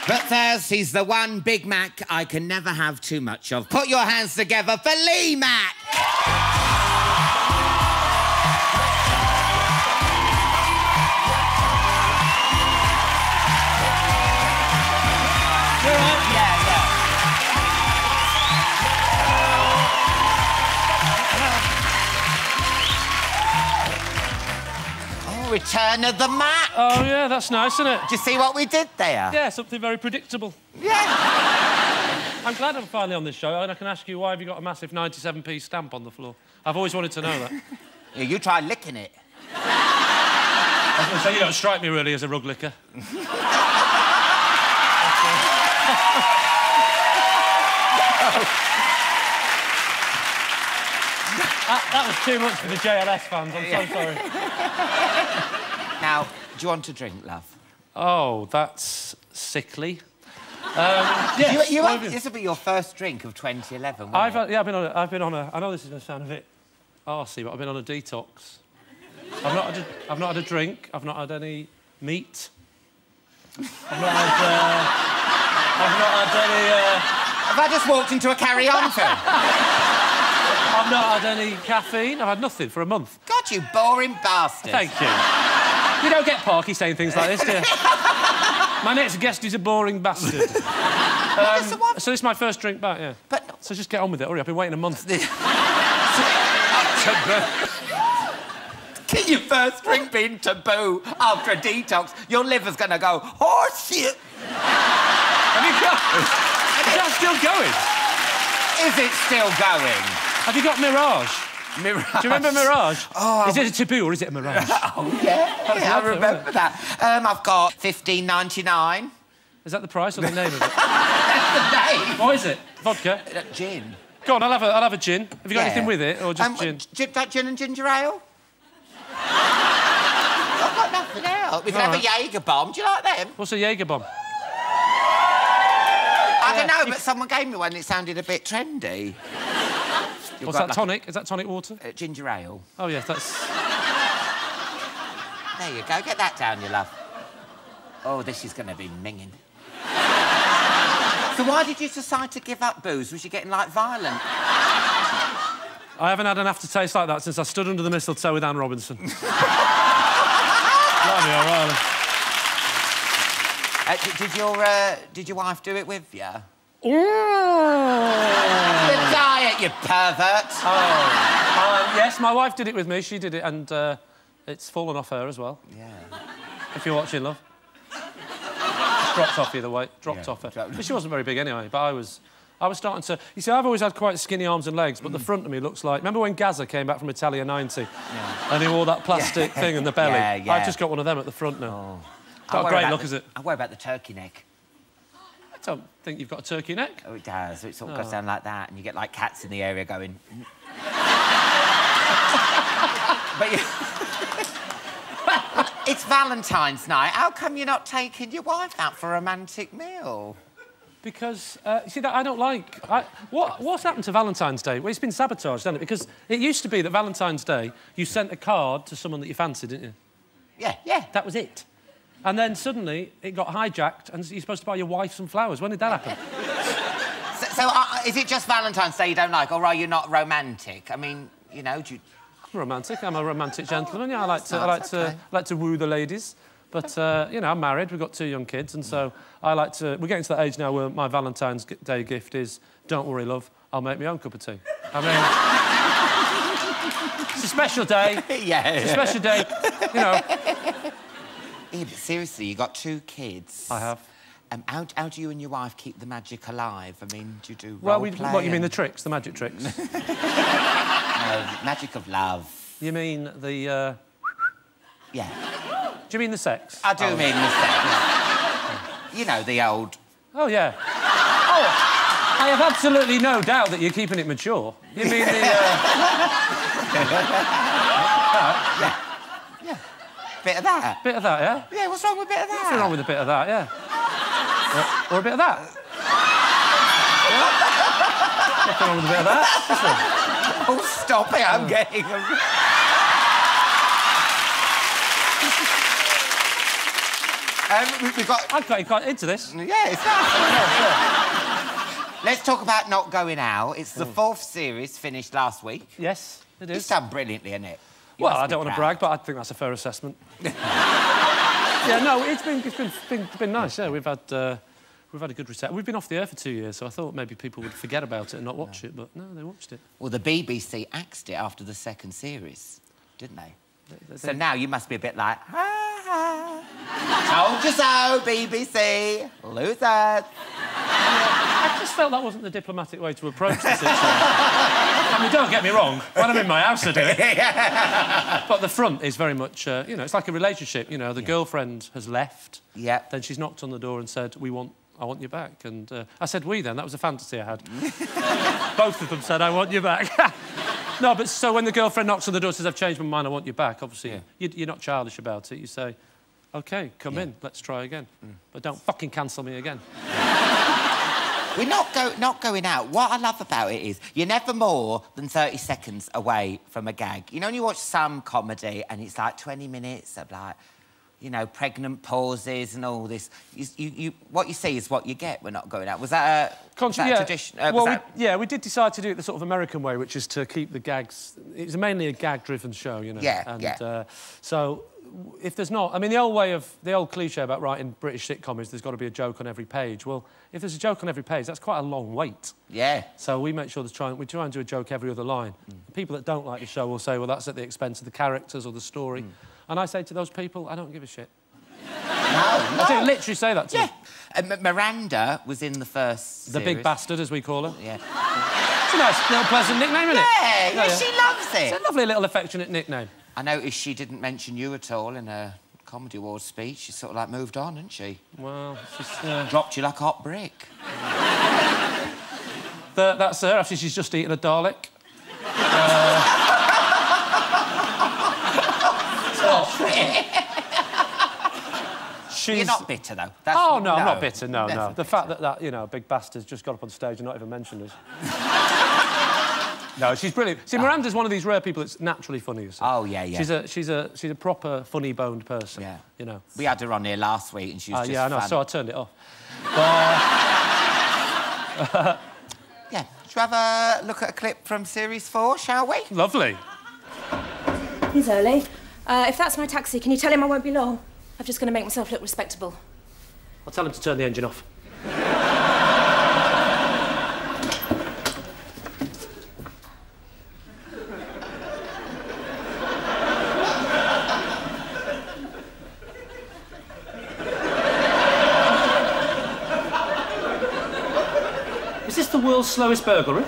But first, he's the one Big Mac I can never have too much of. Put your hands together for Lee Mack! Return of the Mack. Oh, yeah, that's nice, isn't it? Do you see what we did there? Yeah, something very predictable. Yeah. I'm glad I'm finally on this show, and I can ask you, why have you got a massive 97p stamp on the floor? I've always wanted to know that. Yeah, you try licking it. I was going to say, you don't strike me, really, as a rug licker. That was too much for the JLS fans, I'm so sorry. Now, do you want a drink, love? Oh, that's sickly. Yes, This will be your first drink of 2011, I've been on a... I know this is going to sound a bit arsey, but I've been on a detox. I've not had a drink. I've not had any meat. I've not had any... Have I just walked into a carry-on film? I've not had any caffeine. I've had nothing for a month. God, you boring bastard. Thank you. You don't get Parky saying things like this, do you? My next guest is a boring bastard. So this is my first drink back, yeah. But... So just get on with it. Hurry, I've been waiting a month. Get your first drink being taboo after a detox. Your liver's going to go, oh, shit. Have you got... Is that still going? Is it still going? Have you got Mirage? Mirage. Do you remember Mirage? Oh, is it a taboo or is it a Mirage? Oh, yeah. I remember that. I've got $15.99. Is that the price or the name of it? That's the name. What is it? Vodka? Gin. Go on, I'll have a gin. Have you got anything with it, or just gin? Gin and ginger ale? I've got nothing else. We can have a Jaeger bomb. Do you like them? What's a Jaeger bomb? I don't know, but someone gave me one and it sounded a bit trendy. What's that, tonic? Is that tonic water? Ginger ale. Oh, yes, that's... There you go. Get that down, you love. Oh, this is going to be minging. So why did you decide to give up booze? Was you getting, like, violent? I haven't had an aftertaste like that since I stood under the mistletoe with Anne Robinson. Blimey, O'Reilly. Did your wife do it with you? Ooh. The diet, you pervert! Oh. Yes, my wife did it with me. She did it, and it's fallen off her as well. Yeah. If you're watching, love. Dropped off the other way. Dropped off her. But she wasn't very big anyway, but I was starting to... You see, I've always had quite skinny arms and legs, but the front of me looks like... Remember when Gaza came back from Italia 90? Yeah. And he wore that plastic thing in the belly? Yeah, yeah. I've just got one of them at the front now. Oh. Got a great look, is it? I worry about the turkey neck. I don't think you've got a turkey neck. Oh, it does. It sort of goes down like that, and you get, like, cats in the area going... But you... It's Valentine's night. How come you're not taking your wife out for a romantic meal? Because, you see, that I don't like... What's happened to Valentine's Day? Well, it's been sabotaged, hasn't it? Because it used to be that Valentine's Day, you sent a card to someone that you fancied, didn't you? Yeah, yeah. That was it. And then suddenly it got hijacked and you're supposed to buy your wife some flowers. When did that happen? So is it just Valentine's Day you don't like, or are you not romantic? I mean, you know, do you... I'm romantic. I'm a romantic gentleman. Yeah, I like to woo the ladies. But, you know, I'm married. We've got 2 young kids, and so I like to... We're getting to that age now where my Valentine's Day gift is, don't worry, love, I'll make my own cup of tea. I mean... It's a special day. Yeah. It's a special day, you know. Yeah, but seriously, you got 2 kids. I have. How do you and your wife keep the magic alive? I mean, do you do Well, role-play what, you mean the tricks, the magic tricks? No, magic of love. You mean the, Yeah. Do you mean the sex? I do mean the sex. You know, the old... Oh, yeah. Oh, I have absolutely no doubt that you're keeping it mature. You mean the, Yeah. Yeah. Bit of that. Bit of that, yeah? Yeah, what's wrong with a bit of that? Nothing wrong with a bit of that, yeah. Or a bit of that. Yeah. Nothing wrong with a bit of that. Oh, stop it, I'm getting... We've got... I've got quite into this. Yeah, it's nice. Let's talk about not going out. It's the 4th series, finished last week. Yes, it is. It's done brilliantly, isn't it? Well, I don't want to brag, but I think that's a fair assessment. Yeah, no, it's been nice. Yeah, we've had a good reception. We've been off the air for 2 years, so I thought maybe people would forget about it and not watch it, but no, they watched it. Well, the BBC axed it after the 2nd series, didn't they? So now you must be a bit like, told you so, BBC, losers. I just felt that wasn't the diplomatic way to approach the situation. I mean, don't get me wrong, when I'm in my house I do it. But the front is very much, you know, it's like a relationship, you know, the girlfriend has left. Yeah. Then she's knocked on the door and said, I want you back. And I said we then, that was a fantasy I had. Both of them said, I want you back. No, but so when the girlfriend knocks on the door and says, I've changed my mind, I want you back, obviously, you're not childish about it. You say, OK, come in, let's try again. But don't fucking cancel me again. We're not going out. What I love about it is you're never more than 30 seconds away from a gag. You know, when you watch some comedy and it's like 20 minutes of, like, you know, pregnant pauses and all this, what you see is what you get. We're not going out. Was that a tradition? We did decide to do it the sort of American way, which is to keep the gags... It's mainly a gag-driven show, you know. So if there's not... I mean, the old cliche about writing British sitcom is there's got to be a joke on every page. Well, if there's a joke on every page, that's quite a long wait. Yeah. So we make sure we try and do a joke every other line. People that don't like the show will say, well, that's at the expense of the characters or the story. And I say to those people, I don't give a shit. I do literally say that to them. Miranda was in the first The series. big bastard, as we call her. Yeah. It's a nice little pleasant nickname, isn't it? Yeah, she loves it. It's a lovely little affectionate nickname. I noticed she didn't mention you at all in her Comedy Awards speech. She sort of, like, moved on, didn't she? Well, she's... Dropped you like a hot brick. That's her, after she's just eaten a Dalek. You're not bitter, though. I'm not bitter, no. The fact that, you know, big bastard's just got up on stage and not even mentioned us. No, she's brilliant. See, Miranda's one of these rare people that's naturally funny, you see. Oh, yeah, yeah. She's a proper funny-boned person, you know. We had her on here last week and she was just yeah, I know, so I turned it off. Yeah. Should we have a look at a clip from Series 4, shall we? Lovely. He's early. If that's my taxi, can you tell him I won't be long? I'm just going to make myself look respectable. I'll tell him to turn the engine off. Is this the world's slowest burglary?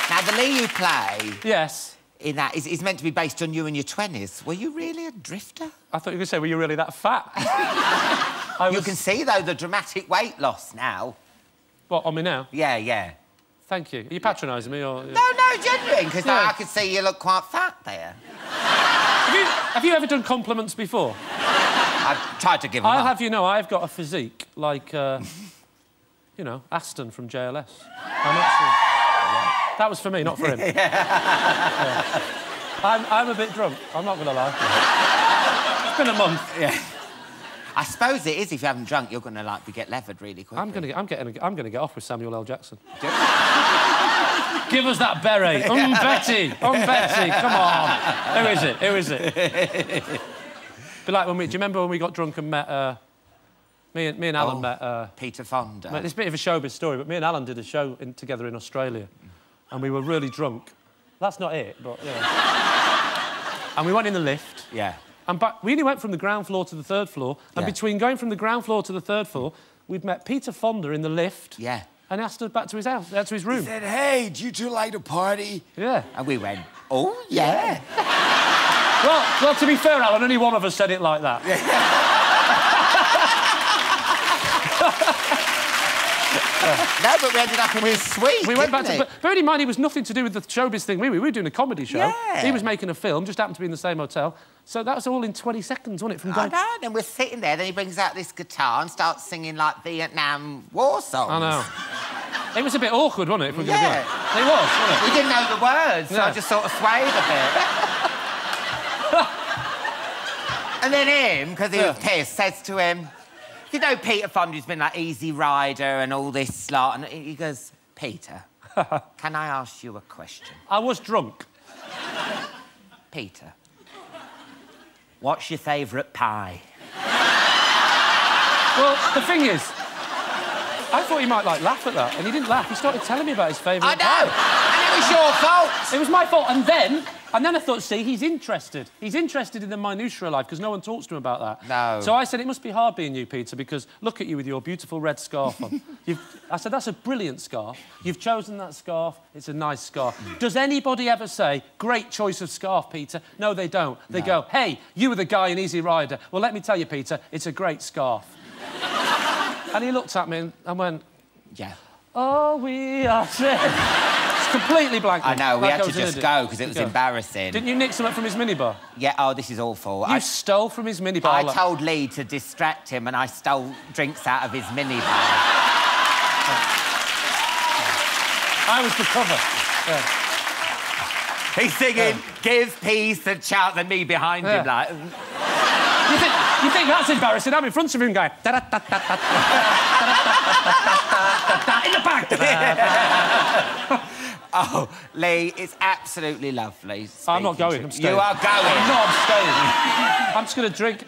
Now, the Lee you play... Yes. ...in that is meant to be based on you in your 20s. Were you really a drifter? I thought you were going to say, were you really that fat? You can see, though, the dramatic weight loss now. What, on me now? Yeah, yeah. Thank you. Are you patronising me, or...? No, genuine, because I could see you look quite fat there. Have you ever done compliments before? I've tried to give them I'll have you know, I've got a physique like, you know, Aston from JLS. That was for me, not for him. I'm a bit drunk, I'm not going to lie. It's been a month. Yeah. I suppose it is, if you haven't drunk, you're going to, like, get levered really quickly. I'm going to get off with Samuel L. Jackson. Give us that beret. Betty, Betty, come on. Who is it? Be like when do you remember when we got drunk and met, me and Alan met... Peter Fonda. It's a bit of a showbiz story, but me and Alan did a show together in Australia, and we were really drunk. That's not it, but, yeah. And we went in the lift. Yeah. And we only went from the ground floor to the 3rd floor, and between going from the ground floor to the 3rd floor, we'd met Peter Fonda in the lift. Yeah. And asked us back to his house, to his room. He said, hey, do you two like to party? Yeah. And we went, oh, yeah. Well, to be fair, Alan, only one of us said it like that. No, but we ended up in his suite. We went back to... But bear in mind, he was nothing to do with the showbiz thing. We were doing a comedy show. Yeah. He was making a film, just happened to be in the same hotel. So that was all in 20 seconds, wasn't it? From going... I know, and we're sitting there, then he brings out this guitar and starts singing, like, Vietnam War songs. I know. It was a bit awkward, wasn't it, if we're going to be honest? It was, wasn't it? We didn't know the words, so I just sort of swayed a bit. And then him, because he was pissed, says to him, you know Peter Fonda's been like Easy Rider and all this lot, and he goes, Peter, can I ask you a question? I was drunk. Peter, what's your favourite pie? Well, the thing is, I thought he might, like, laugh at that, and he didn't laugh. He started telling me about his favourite pie. I know! And it was your fault! It was my fault, and then I thought, see, he's interested. He's interested in the minutiae of life, because no one talks to him about that. No. So I said, it must be hard being you, Peter, because look at you with your beautiful red scarf on. I said, that's a brilliant scarf. You've chosen that scarf. It's a nice scarf. Does anybody ever say, great choice of scarf, Peter? No, they don't. They go, hey, you were the guy in Easy Rider. Well, let me tell you, Peter, it's a great scarf. And he looked at me and went, yeah. Oh, we are it's completely blank. I know, we had to just go because it was embarrassing. Didn't you nick something from his minibar? Yeah, oh, this is awful. You stole from his minibar. I told Lee to distract him and I stole drinks out of his minibar. I was the cover. He's singing, give peace a chance, and me behind him, like... You think that's embarrassing? I'm in front of him going... in the back. Oh, Lee, it's absolutely lovely. I'm not going, I'm staying. You are going? No, I'm staying. I'm just going to drink.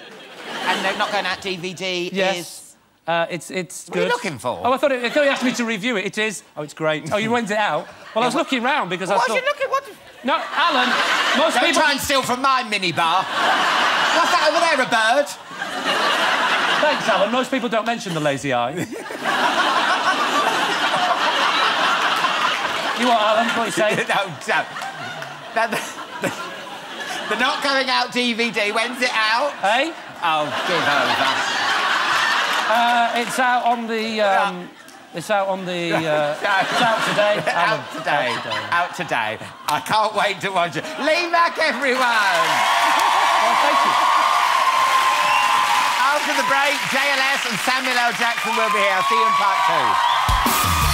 And they're not going out DVD Yes. It's good. What are you looking for? Oh, I thought you asked me to review it. It is. Oh, it's great. Oh, you went it out? Well, I was looking round because I thought... What are you looking... What? No, Alan, most Don't people... try and steal from my minibar. What's that over there, a bird? Thanks, Alan. Most people don't mention the lazy eye. You what, Alan? What are you saying? No. They're not going out DVD. When's it out? Hey? Oh, give over. It's out on the... It's out on the... It's out today. Alan. Out today. Out today. I can't wait to watch it. Lee Mack, everyone! Well, thank you. After the break, JLS and Samuel L. Jackson will be here. I'll see you in part 2.